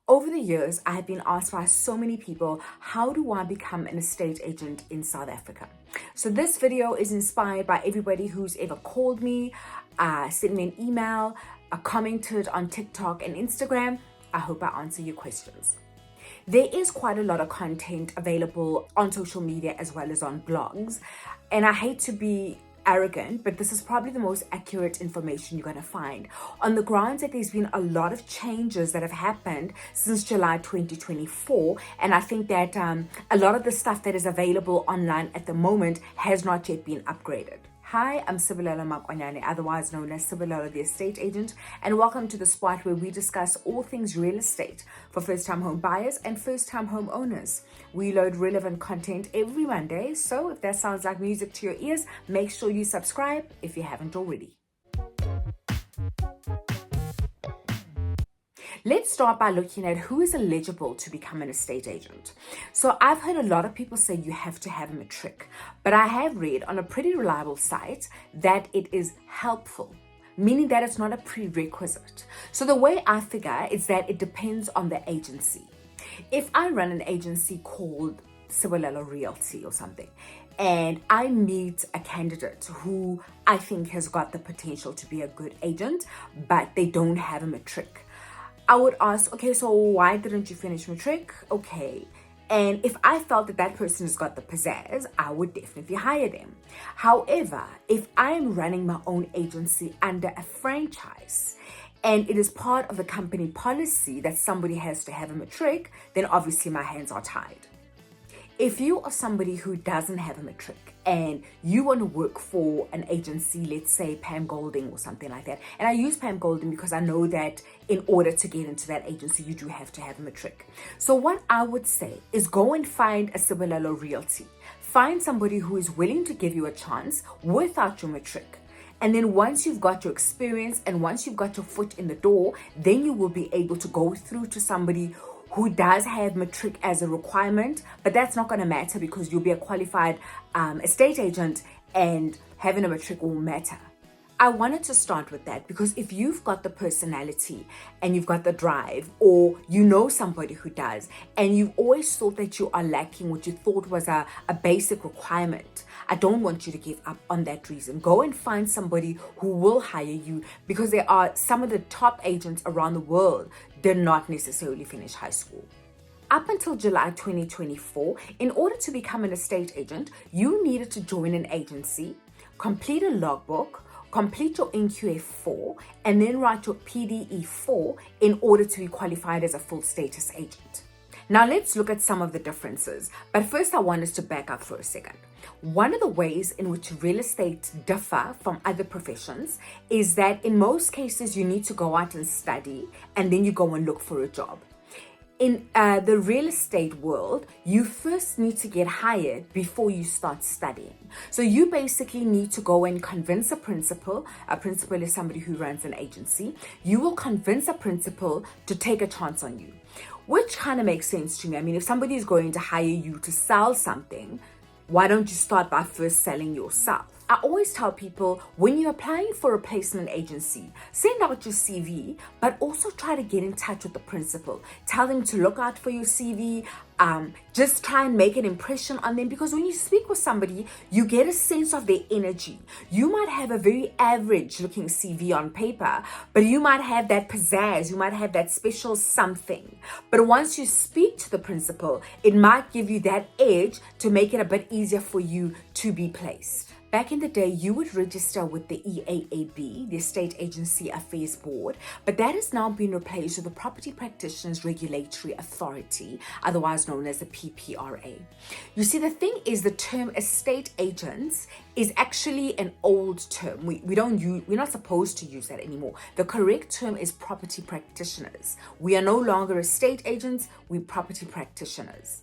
Over the years, I have been asked by so many people, how do I become an estate agent in South Africa? So this video is inspired by everybody who's ever called me, sent me an email, commented on TikTok and Instagram. I hope I answer your questions. There is quite a lot of content available on social media as well as on blogs. And I hate to be arrogant, but this is probably the most accurate information you're going to find on the grounds that there's been a lot of changes that have happened since July 2024, and I think that a lot of the stuff that is available online at the moment has not yet been upgraded. Hi, I'm Sibilelo Makwanyane, otherwise known as Sibilelo the Estate Agent, and welcome to the spot where we discuss all things real estate for first-time home buyers and first-time home owners. We load relevant content every Monday, so if that sounds like music to your ears, make sure you subscribe if you haven't already. Let's start by looking at who is eligible to become an estate agent. So I've heard a lot of people say you have to have a matric, but I have read on a pretty reliable site that it is helpful, meaning that it's not a prerequisite. So the way I figure is that it depends on the agency. If I run an agency called Sibilelo Realty or something, and I meet a candidate who I think has got the potential to be a good agent, but they don't have a matric, I would ask, okay, so why didn't you finish matric? Okay. And if I felt that that person has got the pizzazz, I would definitely hire them. However, if I'm running my own agency under a franchise and it is part of the company policy that somebody has to have a matric, then obviously my hands are tied. If you are somebody who doesn't have a matric and you want to work for an agency, let's say Pam Golding or something like that, and I use Pam Golding because I know that in order to get into that agency, you do have to have a matric. So what I would say is go and find a Sibilelo Realty. Find somebody who is willing to give you a chance without your matric. And then once you've got your experience and once you've got your foot in the door, then you will be able to go through to somebody who does have matric as a requirement, but that's not going to matter because you'll be a qualified estate agent and having a matric won't matter. I wanted to start with that because if you've got the personality and you've got the drive, or you know somebody who does, and you've always thought that you are lacking what you thought was a basic requirement, I don't want you to give up on that reason. Go and find somebody who will hire you, because there are some of the top agents around the world did not necessarily finish high school. Up until July 2024, in order to become an estate agent, you needed to join an agency, complete a logbook, complete your NQF4, and then write your PDE4 in order to be qualified as a full status agent. Now let's look at some of the differences, but first I want us to back up for a second. One of the ways in which real estate differ from other professions is that in most cases you need to go out and study and then you go and look for a job. In the real estate world, you first need to get hired before you start studying. So you basically need to go and convince a principal. A principal is somebody who runs an agency. You will convince a principal to take a chance on you, which kind of makes sense to me. I mean, if somebody is going to hire you to sell something, why don't you start by first selling yourself? I always tell people, when you're applying for a placement agency, send out your CV, but also try to get in touch with the principal. Tell them to look out for your CV. Just try and make an impression on them, because when you speak with somebody, you get a sense of their energy. You might have a very average looking CV on paper, but you might have that pizzazz, you might have that special something. But once you speak to the principal, it might give you that edge to make it a bit easier for you to be placed. Back in the day, you would register with the EAAB, the Estate Agency Affairs Board, but that has now been replaced with the Property Practitioners Regulatory Authority, otherwise known as the PPRA. You see, the thing is, the term estate agents is actually an old term. We're not supposed to use that anymore. The correct term is property practitioners. We are no longer estate agents, we're property practitioners.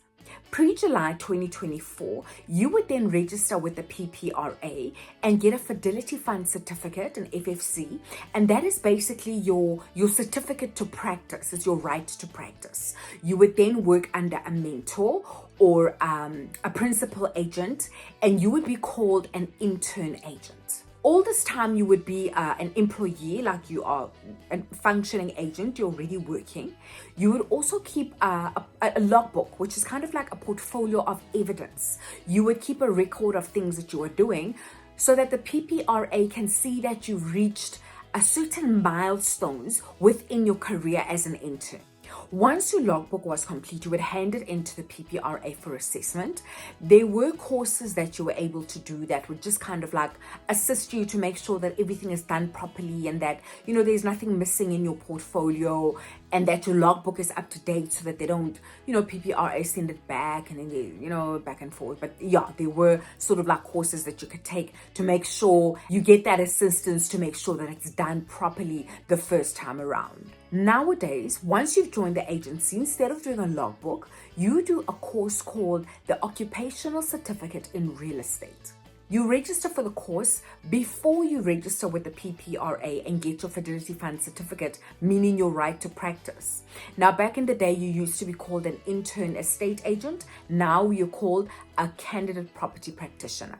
Pre-July 2024, you would then register with the PPRA and get a Fidelity Fund certificate, an FFC, and that is basically your certificate to practice. It's your right to practice. You would then work under a mentor or a principal agent, and you would be called an intern agent. All this time you would be an employee, like you are a functioning agent, you're already working. You would also keep a logbook, which is kind of like a portfolio of evidence. You would keep a record of things that you are doing so that the PPRA can see that you've reached a certain milestones within your career as an intern. Once your logbook was complete, you would hand it into the PPRA for assessment. There were courses that you were able to do that would just kind of like assist you to make sure that everything is done properly and that, you know, there's nothing missing in your portfolio and that your logbook is up to date so that they don't, you know, PPRA send it back and then they, you know, back and forth. But yeah, there were sort of like courses that you could take to make sure you get that assistance to make sure that it's done properly the first time around. Nowadays, once you've joined the agency, instead of doing a logbook, you do a course called the Occupational Certificate in Real Estate. You register for the course before you register with the PPRA and get your Fidelity Fund certificate, meaning your right to practice. Now, back in the day, you used to be called an intern estate agent. Now you're called a candidate property practitioner.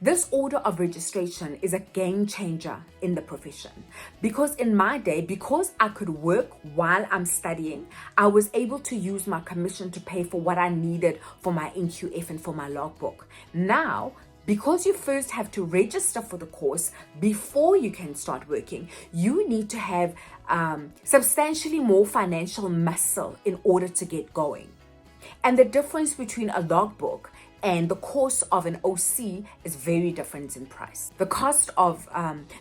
This order of registration is a game changer in the profession because in my day, because I could work while I'm studying, I was able to use my commission to pay for what I needed for my NQF and for my logbook. Now, because you first have to register for the course before you can start working, you need to have substantially more financial muscle in order to get going. And the difference between a logbook and the course of an OC is very different in price. The cost of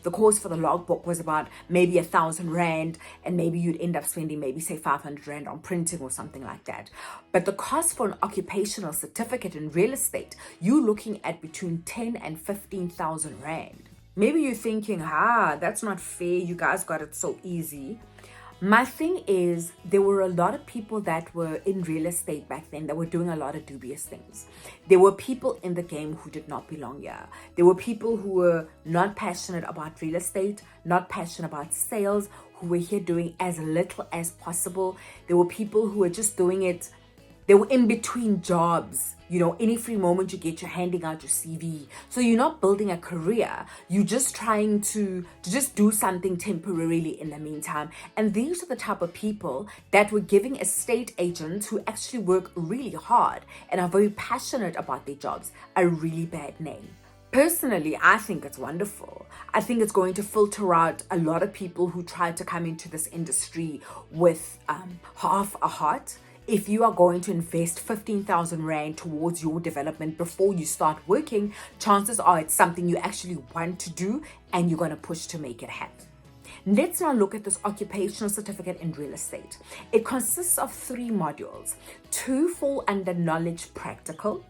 the course for the logbook was about maybe 1,000 Rand, and maybe you'd end up spending maybe say 500 Rand on printing or something like that. But the cost for an occupational certificate in real estate, you're looking at between 10 and 15,000 Rand. Maybe you're thinking, that's not fair, you guys got it so easy. My thing is, there were a lot of people that were in real estate back then that were doing a lot of dubious things. There were people in the game who did not belong here. There were people who were not passionate about real estate, not passionate about sales, who were here doing as little as possible. There were people who were just doing it. They were in between jobs. You know, any free moment you get, you're handing out your CV. So you're not building a career. You're just trying to just do something temporarily in the meantime. And these are the type of people that were giving estate agents who actually work really hard and are very passionate about their jobs a really bad name. Personally, I think it's wonderful. I think it's going to filter out a lot of people who try to come into this industry with half a heart. If you are going to invest 15,000 Rand towards your development before you start working, chances are it's something you actually want to do and you're going to push to make it happen. Let's now look at this occupational certificate in real estate. It consists of 3 modules. 2 fall under knowledge practical,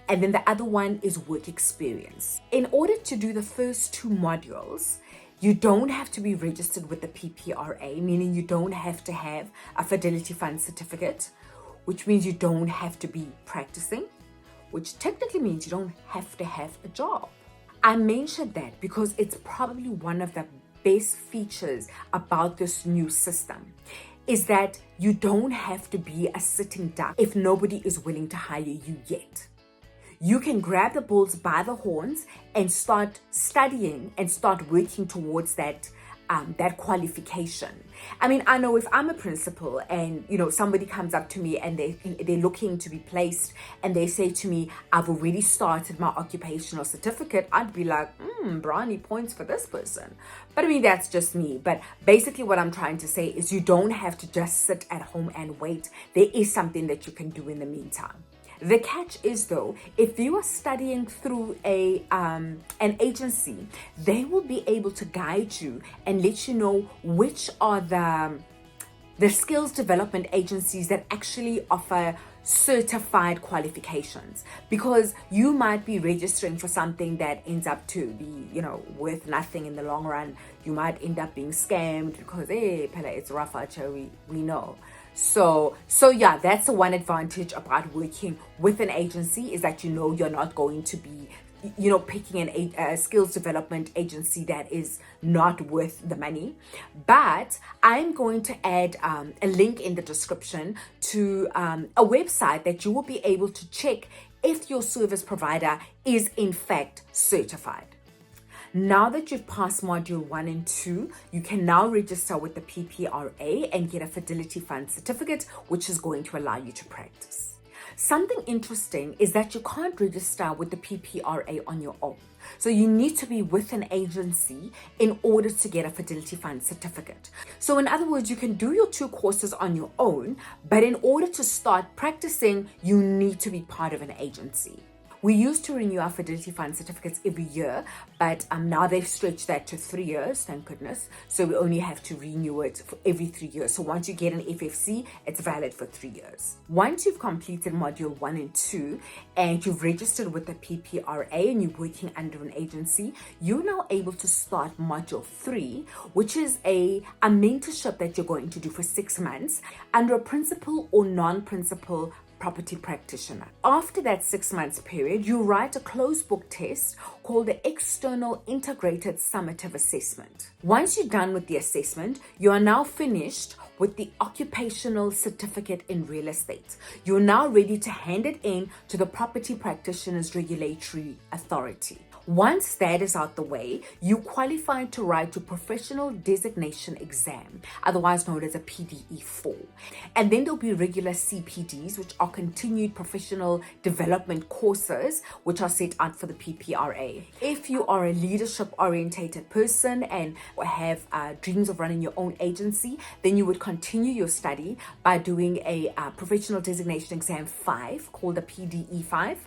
and then the other one is work experience. In order to do the first 2 modules, you don't have to be registered with the PPRA, meaning you don't have to have a Fidelity Fund certificate, which means you don't have to be practicing, which technically means you don't have to have a job. I mentioned that because it's probably one of the best features about this new system, is that you don't have to be a sitting duck if nobody is willing to hire you yet. You can grab the bulls by the horns and start studying and start working towards that qualification. I mean, I know if I'm a principal and, you know, somebody comes up to me and they're looking to be placed and they say to me, I've already started my occupational certificate, I'd be like, brownie points for this person. But I mean, that's just me. But basically what I'm trying to say is you don't have to just sit at home and wait. There is something that you can do in the meantime. The catch is though, if you are studying through an agency, they will be able to guide you and let you know which are the skills development agencies that actually offer certified qualifications, because you might be registering for something that ends up to be, you know, worth nothing in the long run. You might end up being scammed because, hey, Pella, it's rough out here, we know. So yeah, that's the one advantage about working with an agency, is that you know you're not going to be, you know, picking a skills development agency that is not worth the money. But I'm going to add a link in the description to a website that you will be able to check if your service provider is in fact certified. Now that you've passed module 1 and 2, you can now register with the PPRA and get a Fidelity Fund certificate, which is going to allow you to practice. Something interesting is that you can't register with the PPRA on your own. So you need to be with an agency in order to get a Fidelity Fund certificate. So in other words, you can do your 2 courses on your own, but in order to start practicing, you need to be part of an agency. We used to renew our Fidelity Fund certificates every year, but now they've stretched that to 3 years, thank goodness. So we only have to renew it for every 3 years. So once you get an FFC, it's valid for 3 years. Once you've completed module 1 and 2 and you've registered with the PPRA and you're working under an agency, you're now able to start module 3, which is a mentorship that you're going to do for 6 months under a principal or non-principal property practitioner. After that 6 months period, you write a closed book test called the External Integrated Summative Assessment. Once you're done with the assessment, you are now finished with the Occupational Certificate in Real Estate. You're now ready to hand it in to the Property Practitioners Regulatory Authority. Once that is out the way, you qualify to write your Professional Designation exam, otherwise known as a PDE4. And then there'll be regular CPDs, which are continued professional development courses, which are set out for the PPRA. If you are a leadership-orientated person and have dreams of running your own agency, then you would continue your study by doing a Professional Designation Exam 5 called the PDE5,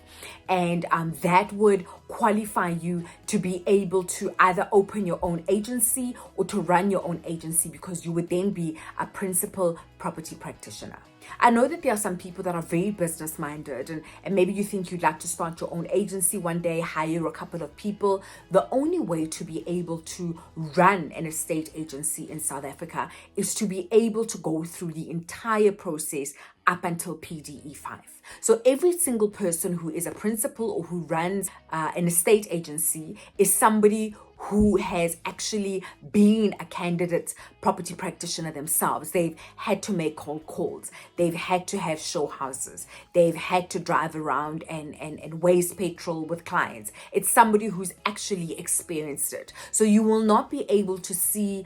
and that would qualify you to be able to either open your own agency or to run your own agency, because you would then be a principal property practitioner. I know that there are some people that are very business minded and maybe you think you'd like to start your own agency one day, hire a couple of people. The only way to be able to run an estate agency in South Africa is to be able to go through the entire process up until PDE5. So every single person who is a principal or who runs an estate agency is somebody who has actually been a candidate property practitioner themselves. They've had to make cold calls. They've had to have show houses. They've had to drive around and waste petrol with clients. It's somebody who's actually experienced it. So you will not be able to see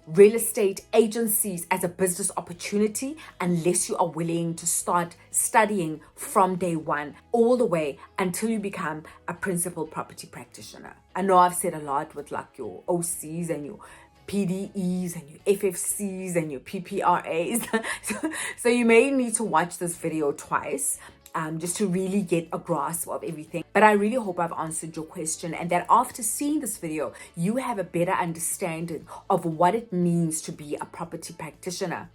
real estate agencies as a business opportunity unless you are willing to start studying from day one all the way until you become a principal property practitioner. I know I've said a lot with like your OCs and your PDEs and your FFCs and your PPRAs. so you may need to watch this video twice just to really get a grasp of everything. But I really hope I've answered your question, and that after seeing this video, you have a better understanding of what it means to be a property practitioner.